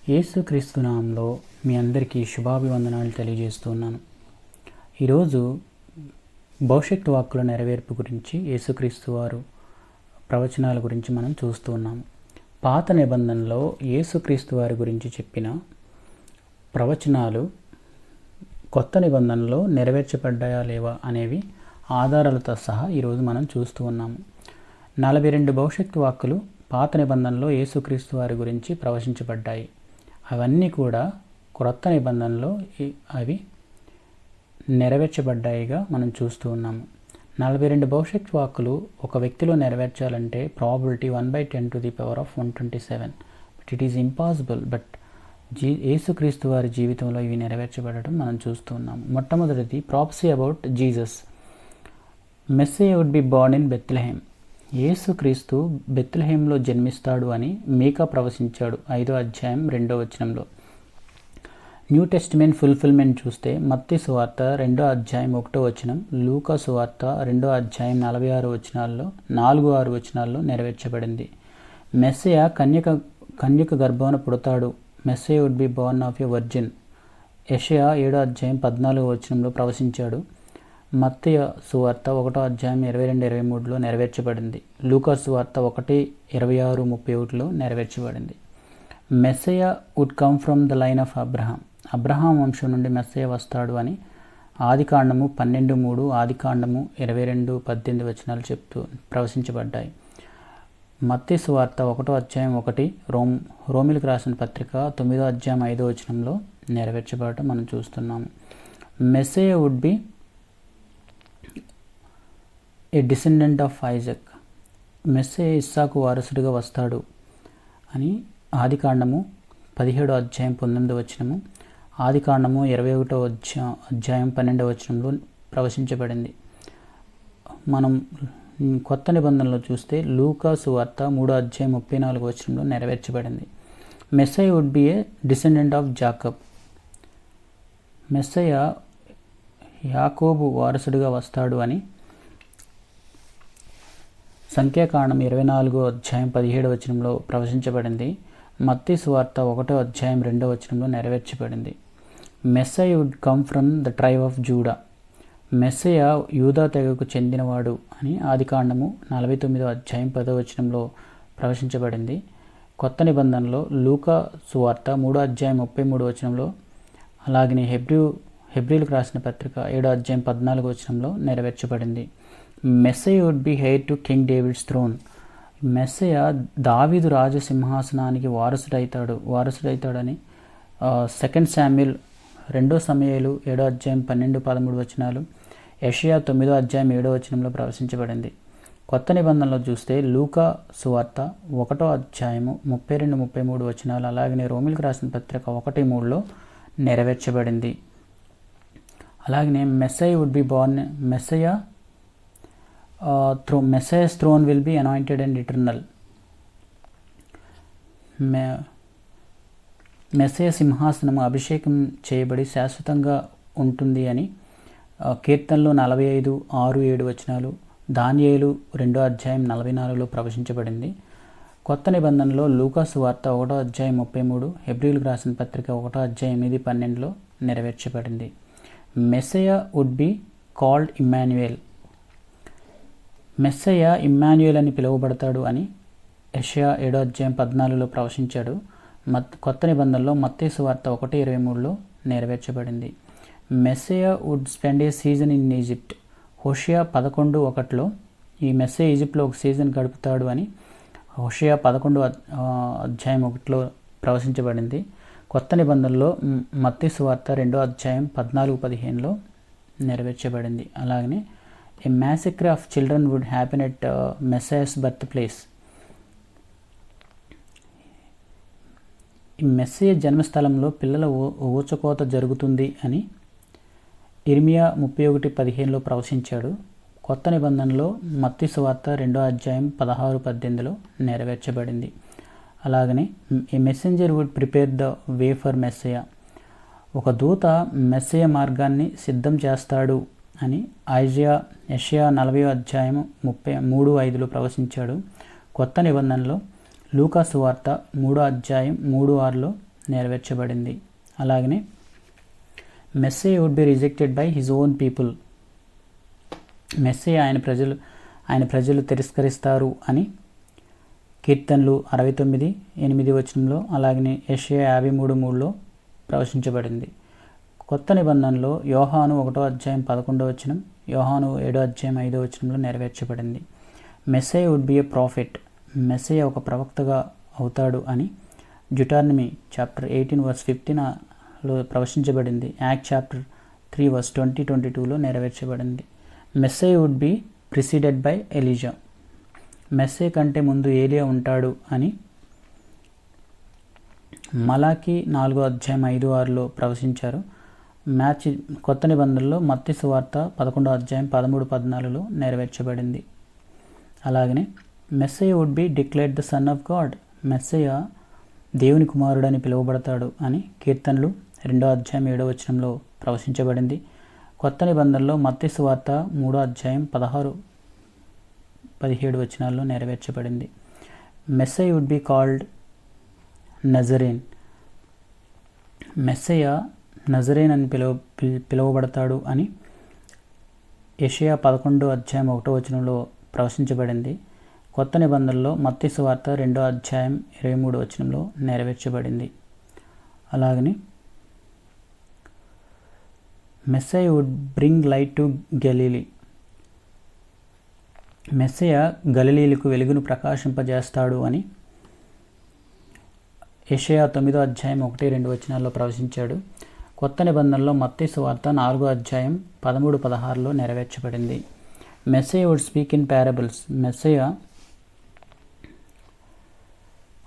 యేసుక్రీస్తు నామంలో మీ అందరికీ శుభాభివందనాలు తెలియజేస్తున్నాను. ఈరోజు భవిష్యత్తు వాక్కుల నెరవేర్పు గురించి యేసుక్రీస్తు వారు ప్రవచనాల గురించి మనం చూస్తూ ఉన్నాము. పాత నిబంధనలో యేసుక్రీస్తు వారి గురించి చెప్పిన ప్రవచనాలు కొత్త నిబంధనలో నెరవేర్చబడ్డాయా లేవా అనేవి ఆధారాలతో సహా ఈరోజు మనం చూస్తూ ఉన్నాము. 42 భవిష్యత్తు వాక్కులు పాత నిబంధనలో యేసుక్రీస్తు వారి గురించి ప్రవచించబడ్డాయి. అవన్నీ కూడా క్రొత్త నిబంధనలో అవి నెరవేర్చబడ్డాయిగా మనం చూస్తూ ఉన్నాము. 42 భవిష్యత్తు వాక్కులు ఒక వ్యక్తిలో నెరవేర్చాలంటే probability 1/10⁻127. But it is impossible. But యేసుక్రీస్తు వారి జీవితంలో ఇవి నెరవేర్చబడటం మనం చూస్తూ ఉన్నాము. మొట్టమొదటిది prophecy about Jesus. Messiah would be born in Bethlehem. యేసుక్రీస్తు బెత్లెహేంలో జన్మిస్తాడు అని మీకా ప్రవచించాడు 5వ అధ్యాయం 2వ వచనంలో. న్యూ టెస్టిమెంట్ ఫుల్ఫిల్మెంట్ చూస్తే మత్తయి సువార్త 2వ అధ్యాయం 1వ వచనం, లూకా సువార్త 2వ అధ్యాయం 46 వచనాల్లో 4-6 వచనాల్లో నెరవేర్చబడింది. మెస్సియా కన్యక గర్భాన పుడతాడు. Messiah would be born of a virgin. యెషయా 7వ అధ్యాయం 14వ వచనంలో ప్రవచించాడు. మత్తయి సువార్త 1వ అధ్యాయం 22-23లో నెరవేర్చబడింది. లూకా సువార్త 1:26-31లో నెరవేర్చబడింది. Messiah would come from the line of Abraham. Abraham వంశం నుండి మెస్సియా వస్తాడు అని ఆదికాండము 12:3, ఆదికాండము 22:18 వచనాలు చెప్తూ ప్రవచించబడ్డాయి. మత్తయి సువార్త 1వ అధ్యాయం 1, రోమిలకు రాసిన పత్రిక 9వ అధ్యాయం 5వ వచనంలో నెరవేర్చబడటం మనం చూస్తున్నాము. Messiah would be a descendant of Isaac. Messiah ఇస్సాకు వారసుడిగా వస్తాడు అని ఆదికాండము 17వ అధ్యాయం 19వ వచనము, ఆదికాండము 21వ అధ్యాయం 12వ వచనంలో ప్రవచించబడింది. మనం కొత్త నిబంధనలో చూస్తే లూకా సువార్త 3వ అధ్యాయం 34వ వచనంలో నెరవేర్చబడింది. Messiah would be a descendant of Jacob. Messiah యాకోబు వారసుడిగా వస్తాడు అని సంఖ్యాకాండం 24వ అధ్యాయం 17వ వచనంలో ప్రవచించబడింది. మత్తయి సువార్త 1వ అధ్యాయం 2వ వచనంలో నెరవేర్చబడింది. Messiah would come from the tribe of Judah. Messiah యూదా తెగకు చెందినవాడు అని ఆదికాండము 49వ అధ్యాయం 10వ వచనంలో ప్రవచించబడింది. కొత్త నిబంధనలో లూకా సువార్త 3వ అధ్యాయం 33వ వచనంలో, అలాగనే హెబ్రీలకు రాసిన పత్రిక 7వ అధ్యాయం 14వ వచనంలో నెరవేర్చబడింది. Messiah would be heir to King David's throne. Messiah దావీదు రాజసింహాసనానికి వారసుడైతాడని 2 శామ్యూయల్ 2 సమూయేలు 7వ అధ్యాయం 12-13 వచనాలు, యెషయా 9వ అధ్యాయం 7వ వచనంలో ప్రవచించబడింది. కొత్త నిబంధనలో చూస్తే లూకా సువార్త 1వ అధ్యాయము 32-33 వచనాలు, అలాగనే రోమిలకు రాసిన పత్రిక 1:3లో నెరవేర్చబడింది. అలాగనే Messiah would be born. Messiah's throne will be anointed and eternal. Messiah సింహాసనము అభిషేకం చేయబడి శాశ్వతంగా ఉంటుంది అని కీర్తనలో 45:6-7 వచనాలు, దానియేలు 2వ అధ్యాయం 44లో ప్రవచించబడింది. కొత్త నిబంధనలో లూకా సువార్త 1వ అధ్యాయం 33, హెబ్రీలకు రాసిన పత్రిక 1వ అధ్యాయం 8-12లో నెరవేర్చబడింది. Messiah would be called Immanuel. Messiah Immanuel అని పిలువబడతాడు అని యెషయా 7వ అధ్యాయం 14లో ప్రవచించాడు. కొత్త నిబంధనలో మత్తయి సువార్త 1:23లో నెరవేర్చబడింది. Messiah would spend a season in Egypt. హోషియా 11:1లో ఈ మెస్సియా ఈజిప్ట్లో ఒక సీజన్ గడుపుతాడు అని హోషియా 11వ అధ్యాయం 1లో ప్రవచించబడింది. కొత్త నిబంధనలో మత్తయి సువార్త 2వ అధ్యాయం 14-15లో నెరవేర్చబడింది. అలాగనే A massacre of children would happen at Messiah's birthplace. ఈ మెస్సియా జన్మస్థలంలో పిల్లల ఊచకోత జరుగుతుంది అని ఇర్మియా 31:15లో ప్రవచించాడు. కొత్త నిబంధనలో మత్తయి సువార్త 2వ అధ్యాయం 16-18లో నెరవేర్చబడింది. అలాగనే a messenger would prepare the way for Messiah. ఒక దూత మెస్సియా మార్గాన్ని సిద్ధం చేస్తాడు అని యెషయా 40వ అధ్యాయం 33-5లో ప్రవచించాడు. కొత్త నిబంధనలో లూకా సువార్త 3వ అధ్యాయం 3-6లో నెరవేర్చబడింది. అలాగనే Messiah would be rejected by his own people, Messiah ఆయన ప్రజలు తిరస్కరిస్తారు అని కీర్తనలు 69:8 వచనంలో, అలాగనే యెషయా 53:3లో ప్రవచించబడింది. కొత్త నిబంధనలో యోహాను 1:11 వచనం, యోహాను 7:5 నెరవేర్చబడింది. Messiah would be a prophet, Messiah ఒక ప్రవక్తగా అవుతాడు అని డ్యూటానమీ చాప్టర్ 18:15లో ప్రవచించబడింది. యాక్ట్ చాప్టర్ 3:20-22లో నెరవేర్చబడింది. Messiah would be preceded by Elijah, Messiah కంటే ముందు ఏలియా ఉంటాడు అని మలాకి 4:5-6లో ప్రవచించారు. కొత్త నిబంధనలో మత్తయి సువార్త 11:13-14లో నెరవేర్చబడింది. అలాగనే Messiah would be declared the son of God, Messiah దేవుని కుమారుడని పిలువబడతాడు అని కీర్తనలు 2:7 ప్రవచించబడింది. కొత్త నిబంధనలో మత్తయి సువార్త 3:16-17 నెరవేర్చబడింది. Messiah would be called Nazarene, Messiah Nazarene అని పిలువబడతాడు అని యెషయా 11:1 ప్రవచించబడింది. కొత్త నిబంధనలో మత్తయి సువార్త 2:23 నెరవేర్చబడింది. అలాగని Messiah would bring light to Galilee, Messiah గలిలీలకు వెలుగును ప్రకాశింపజేస్తాడు అని యెషయా 9:1-2 ప్రవచించాడు. కొత్త నిబంధనలో మత్తయి సువార్త 4:13-16లో నెరవేర్చబడింది. Messiah would speak in parables, Messiah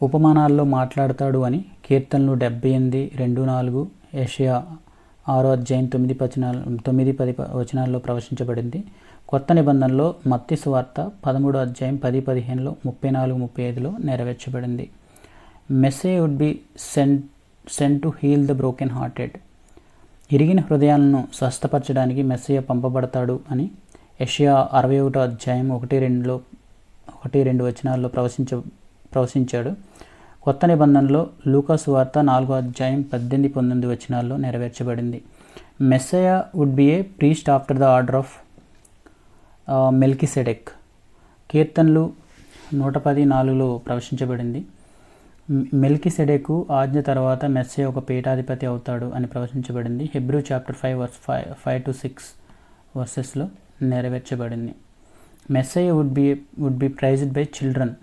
ఉపమానాల్లో మాట్లాడతాడు అని కీర్తనలు 78:2-4, యెషయా 6:9-10 ప్రవచించబడింది. కొత్త నిబంధనలో మత్తయి సువార్త 13:10-15, 34-35లో నెరవేర్చబడింది. Messiah would be sent to heal the broken hearted, ఇరిగిన హృదయాలను స్వస్థపరచడానికి మెస్సయ్య పంపబడతాడు అని యెషయా 61:1-2 ప్రవచించాడు. కొత్త నిబంధనలో లూకా సువార్త 4:18-19 నెరవేర్చబడింది. Messiah would be a priest after the order of Melchizedek, కీర్తనలు 110:4లో ప్రవచించబడింది. మెల్కిసెడెకు ఆజ్ఞ తర్వాత మెస్సయ్య ఒక పీఠాధిపతి అవుతాడు అని ప్రవచించబడింది. హెబ్రూ చాప్టర్ 5:5-6 నెరవేర్చబడింది. Messiah would be praised by children,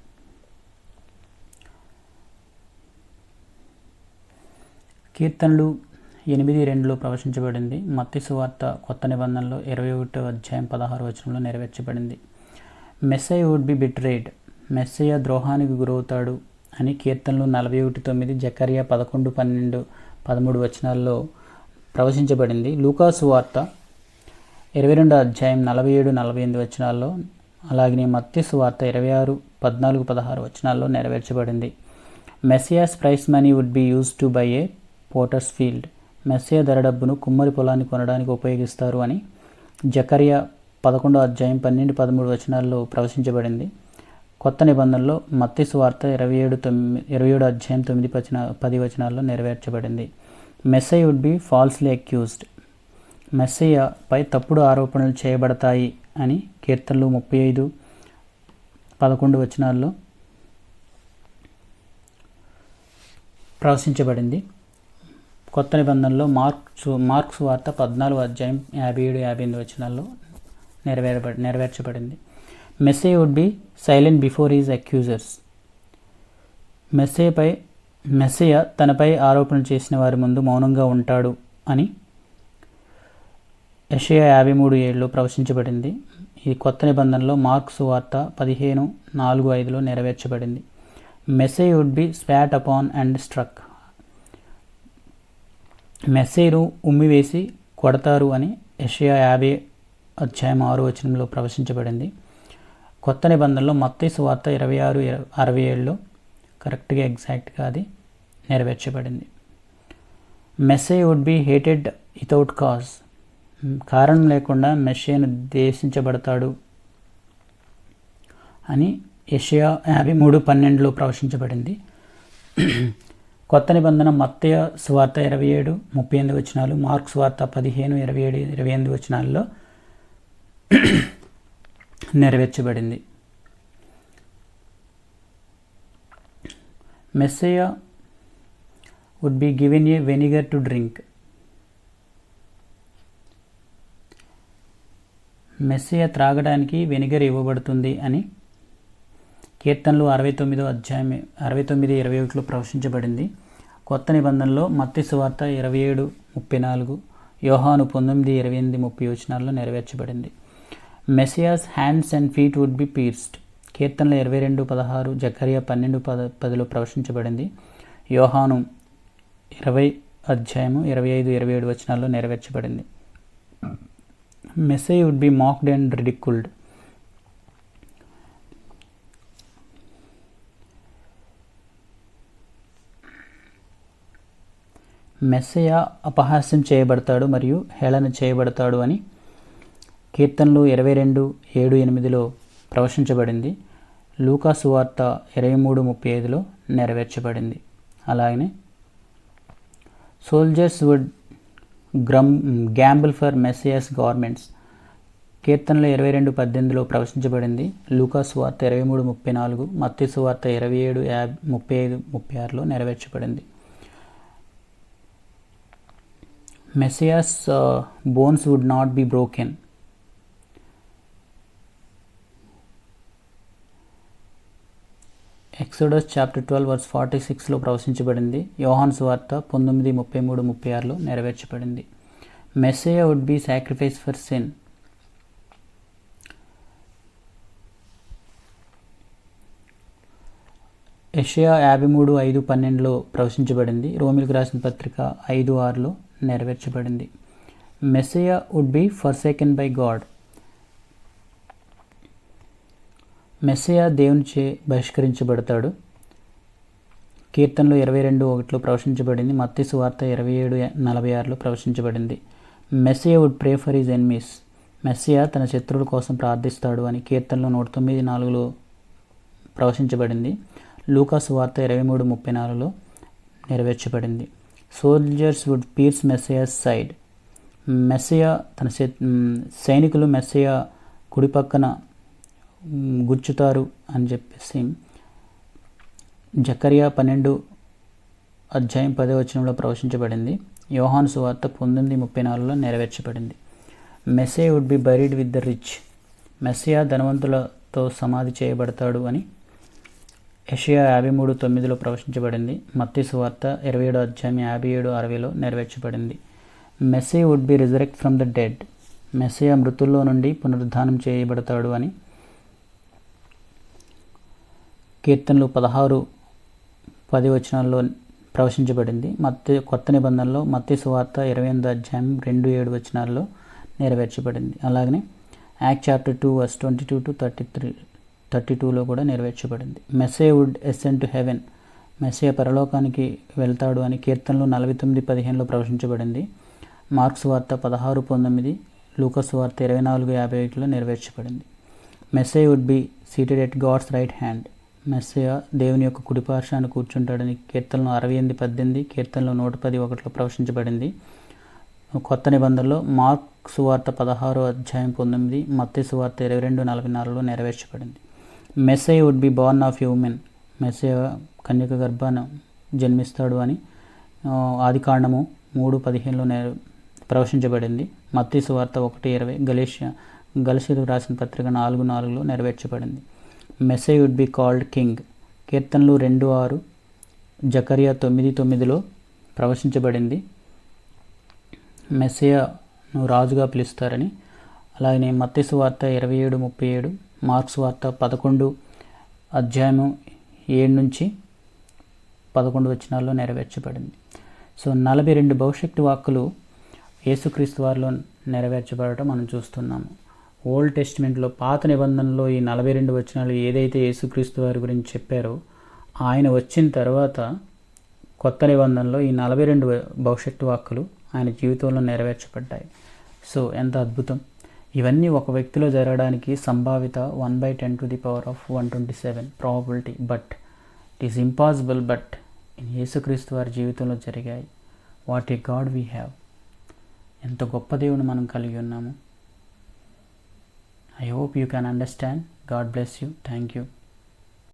కీర్తనలు 8:2 ప్రవచించబడింది. మత్తయి సువార్త కొత్త నిబంధనలో 21:16 నెరవేర్చబడింది. Messiah would be betrayed, Messiah ద్రోహానికి గురవుతాడు అని కీర్తనలు 41:9, జకర్యా 11:12-13 ప్రవచించబడింది. లూకా సువార్త 22:47-48 అలాగే మత్తయి సువార్త 26:14-16 నెరవేర్చబడింది. Messiah's price money would be used to buy a potter's field, Messiah ధర డబ్బును కుమ్మరి పొలాన్ని కొనడానికి ఉపయోగిస్తారు అని జకర్యా 11:12-13 ప్రవచించబడింది. కొత్త నిబంధనలో మత్తయి సువార్త 27:9-10 నెరవేర్చబడింది. Messiah would be falsely accused, Messiah పై తప్పుడు ఆరోపణలు చేయబడతాయి అని కీర్తనలు 35:11 ప్రవచించబడింది. కొత్త నిబంధనలో మార్క్ సువార్త 14:57-58 నెరవేర్చబడింది. Messiah would be silent before his accusers, Messiah తనపై ఆరోపణలు చేసిన వారి ముందు మౌనంగా ఉంటాడు అని యెషయా 53:7 ప్రవచించబడింది. ఈ కొత్త నిబంధనలో మార్క్ సువార్త 15:4-5 నెరవేర్చబడింది. Messiah would be spat upon and struck, మెస్సయ్యను ఉమ్మివేసి కొడతారు అని యెషయా 50:6 ప్రవచించబడింది. కొత్త నిబంధనలో మత్తయి సువార్త 26:67 కరెక్ట్గా ఎగ్జాక్ట్గా అది నెరవేర్చబడింది. Messiah would be hated without cause, కారణం లేకుండా మెస్సయ్యను ద్వేషించబడతాడు అని యెషయా 53:12 ప్రవచించబడింది. కొత్త నిబంధన మత్తయి సువార్త 27:38 వచనాలు, మార్కు సువార్త 15:27-28 వచనాల్లో నెరవేర్చబడింది. Messiah would be given a vinegar to drink. Messiah త్రాగడానికి వెనిగర్ ఇవ్వబడుతుంది అని కీర్తనలు 69:21 ప్రవచించబడింది. కొత్త నిబంధనలో మత్తయి సువార్త 27:34, యోహాను 19:28-30 వచనాల్లో నెరవేర్చబడింది. Messiah's hands and feet would be pierced. కీర్తనలు 22:16, జకరియా 12:10 ప్రవచించబడింది. యోహాను 20:25-27 వచనాల్లో నెరవేర్చబడింది. Messiah would be mocked and ridiculed. Messiah అపహాస్యం చేయబడతాడు మరియు హేళన చేయబడతాడు అని కీర్తనలు 22:7-8 ప్రవచించబడింది. లూకా సువార్త 23:35 నెరవేర్చబడింది. అలాగనే soldiers would gamble for Messiah's garments. కీర్తనలు 22:18 ప్రవచించబడింది. లూకా సువార్త 23:34, మత్తయి సువార్త 27:35-36 నెరవేర్చబడింది. Messiah's bones would not be broken. Exodus chapter 12:46 ప్రవచించబడింది. యోహాను సువార్త 19:33-36 నెరవేర్చబడింది. Messiah would be sacrifice for sin. యెషయా 53:5-12 ప్రవచించబడింది. రోమిలకు రాసిన పత్రిక 5:6 నెరవేర్చబడింది. Messiah would be forsaken by God. Messiah దేవునిచే బహిష్కరించబడతాడు. కీర్తనలు 22:1 ప్రవచించబడింది. మత్తయి సువార్త 27:46 ప్రవచించబడింది. Messiah would pray for his enemies. Messiah తన శత్రువుల కోసం ప్రార్థిస్తాడు అని కీర్తనలు 109:4 ప్రవచించబడింది. లూకా సువార్త 23:34 నెరవేర్చబడింది. Soldiers would pierce Messiah's side. Messiah తన సైనికులు మెస్సయ్య కుడి పక్కన గుచ్చుతారు అని చెప్పేసి జకరియా 12:10 ప్రవచించబడింది. యోహాను సువార్త 19:34 నెరవేర్చబడింది. Messiah would be buried with the rich. Messiah ధనవంతులతో సమాధి చేయబడతాడు అని యెషయా 53:9 ప్రవచించబడింది. మత్తయి సువార్త 27:57-60 నెరవేర్చబడింది. Messiah would be resurrect from the dead. Messiah మృతుల్లో నుండి పునరుద్ధానం చేయబడతాడు అని కీర్తనలు 16:10 వచనాల్లో ప్రవచించబడింది. కొత్త నిబంధనలో మత్తయి సువార్త 28:2-7 వచనాల్లో నెరవేర్చబడింది. అలాగనే యాక్ట్ చాప్టర్ 2:22-32 కూడా నెరవేర్చబడింది. Messiah would ascend to heaven. Messiah పరలోకానికి వెళ్తాడు అని కీర్తనలు 49:15 ప్రవచించబడింది. మార్కు సువార్త 16:19, లూకా సువార్త 24:51 నెరవేర్చబడింది. Messiah would be seated at God's right hand. Messiah దేవుని యొక్క కుడిపార్శ్వాన కూర్చుంటాడని కీర్తనలు 68:18, కీర్తనలు 110:1 ప్రవచించబడింది. కొత్త నిబంధనలో మార్కు సువార్త 16:19, మత్తయి సువార్త 22:44 నెరవేర్చబడింది. Messiah would be born of human. Messiah కన్యక గర్భాన జన్మిస్తాడు అని ఆదికాండము 3:15 ప్రవచించబడింది. మత్తయి సువార్త 1:20, గలతీయులకు రాసిన పత్రిక 4:4 నెరవేర్చబడింది. Messiah would be called king. కీర్తనలు 2:6, జకరియా 9:9 ప్రవచించబడింది. మెస్సయ్యను రాజుగా పిలుస్తారని. అలాగే మత్తయి సువార్త 27:37, మార్కు సువార్త 11:7-11 వచనాల్లో నెరవేర్చబడింది. సో 42 భవిష్యత్తు వాక్కులు యేసుక్రీస్తు వారిలో నెరవేర్చబడటం మనం చూస్తున్నాము. ఓల్డ్ టెస్టిమెంట్లో పాత నిబంధనలో ఈ 42 వచనాలు ఏదైతే యేసుక్రీస్తు వారి గురించి చెప్పారో ఆయన వచ్చిన తర్వాత కొత్త నిబంధనలో ఈ 42 భవిష్యత్తు వాక్కులు ఆయన జీవితంలో నెరవేర్చబడ్డాయి. సో ఎంత అద్భుతం! ఇవన్నీ ఒక వ్యక్తిలో జరగడానికి సంభావిత 1/10⁻127 probability. But it is impossible. But యేసుక్రీస్తు వారి జీవితంలో జరిగాయి. What a God we have. ఎంత గొప్ప దేవుని మనం కలిగి ఉన్నాము. I hope you can understand. God bless you. Thank you.